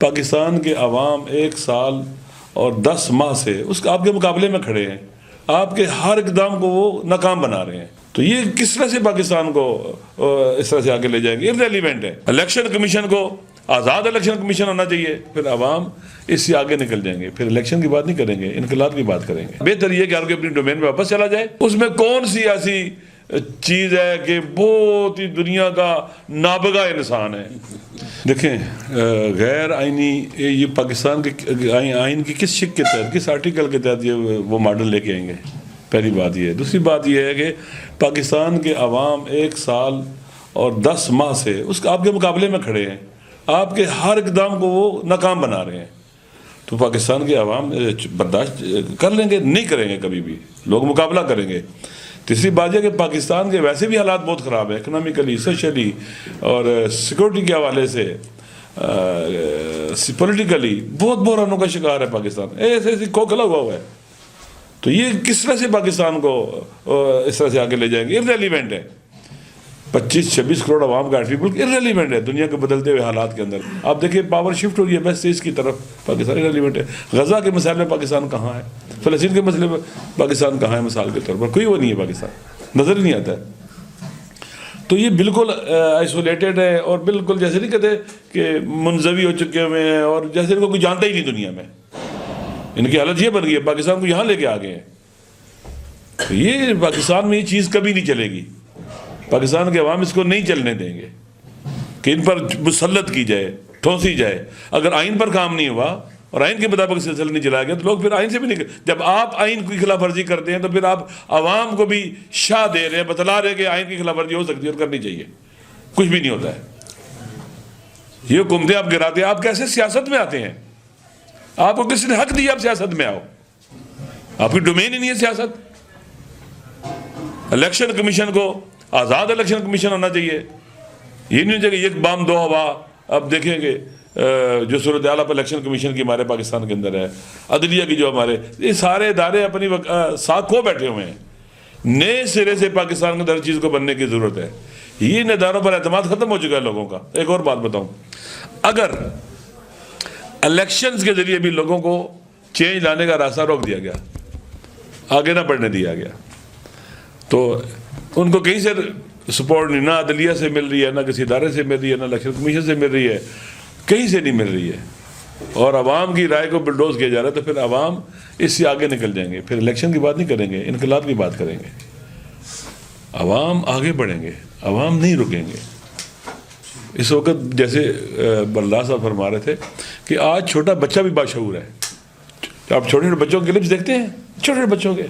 پاکستان کے عوام 1 سال اور 10 ماہ سے آپ کے مقابلے میں کھڑے ہیں، آپ کے ہر اقدام کو وہ ناکام بنا رہے ہیں، تو یہ کس طرح سے پاکستان کو اس طرح سے آگے لے جائیں گے؟ irrelevant ہے۔ الیکشن کمیشن کو آزاد الیکشن کمیشن ہونا چاہیے، پھر عوام اس سے آگے نکل جائیں گے، پھر الیکشن کی بات نہیں کریں گے، انقلاب کی بات کریں گے۔ بہتر یہ کہ آپ کے اپنی ڈومین میں واپس چلا جائے۔ اس میں کون سی ایسی چیز ہے کہ بہت ہی دنیا کا نابغہ انسان ہے؟ دیکھیں، غیر آئینی یہ پاکستان کے آئین کی کس شق کے تحت، کس آرٹیکل کے تحت وہ ماڈل لے کے آئیں گے؟ پہلی بات یہ ہے۔ دوسری بات یہ ہے کہ پاکستان کے عوام 1 سال اور 10 ماہ سے آپ کے مقابلے میں کھڑے ہیں، آپ کے ہر اقدام کو وہ ناکام بنا رہے ہیں، تو پاکستان کے عوام برداشت کر لیں گے؟ نہیں کریں گے، کبھی بھی لوگ مقابلہ کریں گے۔ تیسری بات یہ کہ پاکستان کے ویسے بھی حالات بہت خراب ہے، اکنامکلی، سوشلی اور سیکورٹی کے حوالے سے، پولیٹیکلی بہت بحرانوں کا شکار ہے پاکستان، ایسے کھوکھلا ہوا ہے، تو یہ کس طرح سے پاکستان کو اس طرح سے آگے لے جائیں گے؟ irrelevant ہے۔ 25-26 کروڑ عوام کا ایٹریبیوٹ irrelevant ہے دنیا کے بدلتے ہوئے حالات کے اندر۔ آپ دیکھیں پاور شفٹ ہو رہی ہے ویسٹ ایسٹ کی طرف، پاکستان irrelevant ہے۔ غزہ کے مسائل میں پاکستان کہاں ہے؟ فلسطین کے مسئلے میں پاکستان کہاں ہے؟ مثال کے طور پر کوئی وہ نہیں ہے، پاکستان نظر ہی نہیں آتا ہے۔ تو یہ بالکل آئسولیٹڈ ہے، اور بالکل جیسے نہیں کہتے کہ منزوی ہو چکے ہوئے ہیں، اور جیسے ان کو کوئی جانتا ہی نہیں دنیا میں۔ ان کی حالت یہ بن گئی ہے، پاکستان کو یہاں لے کے آ گئے ہیں۔ تو یہ پاکستان میں یہ چیز کبھی نہیں چلے گی، پاکستان کے عوام اس کو نہیں چلنے دیں گے کہ ان پر مسلط کی جائے، ٹھونسی جائے۔ اگر آئین پر کام نہیں ہوا اور آئین کے مطابق سلسلہ نہیں چلایا گیا تو لوگ پھر آئین سے بھی نہیں جب آپ آئین کی خلاف ورزی کرتے ہیں تو پھر آپ عوام کو بھی شاہ دے رہے ہیں، بتلا رہے ہیں کہ آئین کی خلاف ورزی ہو سکتی ہے اور کرنی چاہیے، کچھ بھی نہیں ہوتا ہے۔ یہ حکومتیں آپ گراتے ہیں، آپ کیسے سیاست میں آتے ہیں؟ آپ کو کس نے حق دیا آپ سیاست میں آؤ؟ آپ کی ڈومین ہی نہیں ہے سیاست۔ الیکشن کمیشن کو آزاد الیکشن کمیشن ہونا چاہیے، یہ نہیں ہونا چاہیے ایک بام دو ہوا۔ اب دیکھیں کہ جو صورتحال پر الیکشن کمیشن کی ہمارے پاکستان کے اندر ہے، عدلیہ کی جو ہمارے، یہ سارے ادارے اپنی ساتھ کھو بیٹھے ہوئے ہیں۔ نئے سرے سے پاکستان کے اندر ہر چیز کو بننے کی ضرورت ہے۔ یہ ان اداروں پر اعتماد ختم ہو چکا ہے لوگوں کا۔ ایک اور بات بتاؤں، اگر الیکشنز کے ذریعے بھی لوگوں کو چینج لانے کا راستہ روک دیا گیا، آگے نہ بڑھنے دیا گیا، تو ان کو کہیں سے سپورٹ نہیں، نہ عدلیہ سے مل رہی ہے، نہ کسی ادارے سے مل رہی ہے، نہ الیکشن کمیشن سے مل رہی ہے، کہیں سے نہیں مل رہی ہے، اور عوام کی رائے کو بلڈوز کیا جا رہا ہے، تو پھر عوام اس سے آگے نکل جائیں گے، پھر الیکشن کی بات نہیں کریں گے، انقلاب کی بات کریں گے۔ عوام آگے بڑھیں گے، عوام نہیں رکیں گے۔ اس وقت جیسے بلدار صاحب فرما رہے تھے کہ آج چھوٹا بچہ بھی باشعور ہے۔ آپ چھوٹے چھوٹے بچوں کے کلپس دیکھتے ہیں، چھوٹے چھوٹے بچوں کے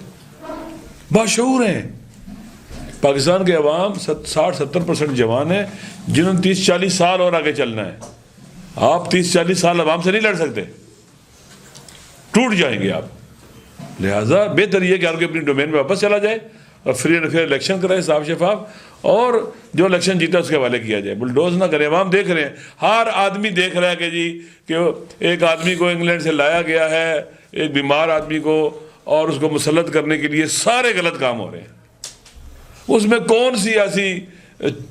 باشعور ہیں۔ پاکستان کے عوام 60-70% جوان ہیں جنہوں نے 30-40 سال اور آگے چلنا ہے۔ آپ 30-40 سال عوام سے نہیں لڑ سکتے، ٹوٹ جائیں گے آپ۔ لہٰذا بہتر یہ کہ آپ کے اپنی ڈومین میں واپس چلا جائے اور فری اینڈ فیئر الیکشن کرائے، صاف شفاف، اور جو الیکشن جیتا اس کے حوالے کیا جائے، بلڈوز نہ کرے۔ عوام دیکھ رہے ہیں، ہر آدمی دیکھ رہا ہے کہ جی کہ ایک آدمی کو انگلینڈ سے لایا گیا ہے، ایک بیمار آدمی کو، اور اس کو مسلط کرنے کے لیے سارے غلط کام ہو رہے ہیں۔ اس میں کون سی ایسی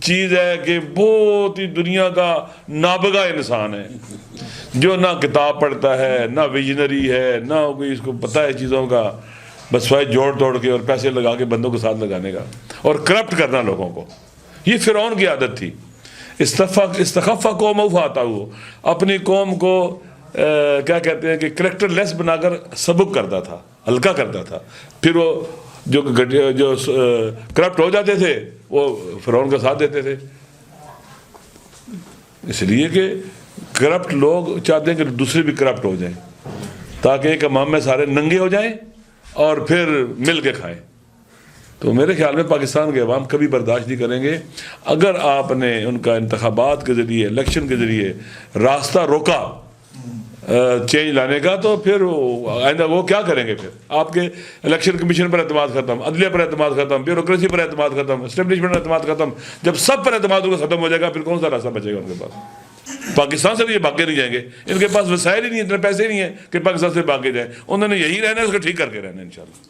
چیز ہے کہ بہت ہی دنیا کا نابغہ انسان ہے، جو نہ کتاب پڑھتا ہے، نہ ویژنری ہے، نہ کوئی اس کو پتہ ہے چیزوں کا، بس سوائے جوڑ توڑ کے اور پیسے لگا کے بندوں کے ساتھ لگانے کا، اور کرپٹ کرنا لوگوں کو۔ یہ فرعون کی عادت تھی۔ استخف قوم فاتا ہو، اپنی قوم کو کیا کہتے ہیں کہ کریکٹر لیس بنا کر سبک کرتا تھا، ہلکا کرتا تھا، پھر وہ جو کرپٹ ہو جاتے تھے وہ فرعون کا ساتھ دیتے تھے۔ اس لیے کہ کرپٹ لوگ چاہتے ہیں کہ دوسرے بھی کرپٹ ہو جائیں، تاکہ ایک امام میں سارے ننگے ہو جائیں اور پھر مل کے کھائیں۔ تو میرے خیال میں پاکستان کے عوام کبھی برداشت نہیں کریں گے۔ اگر آپ نے ان کا انتخابات کے ذریعے، الیکشن کے ذریعے راستہ روکا چینج لانے کا، تو پھر آئندہ وہ کیا کریں گے؟ پھر آپ کے الیکشن کمیشن پر اعتماد ختم، عدلیہ پر اعتماد ختم، بیوروکریسی پر اعتماد ختم، اسٹیبلشمنٹ پر اعتماد ختم۔ جب سب پر اعتماد ختم ہو جائے گا، پھر کون سا راستہ بچے گا ان کے پاس؟ پاکستان سے بھی یہ بھاگے نہیں جائیں گے، ان کے پاس وسائل ہی نہیں، اتنے پیسے نہیں ہیں کہ پاکستان سے بھاگے جائیں۔ انہوں نے یہی رہنا ہے، اس کو ٹھیک کر کے رہنا ہے انشاءاللہ۔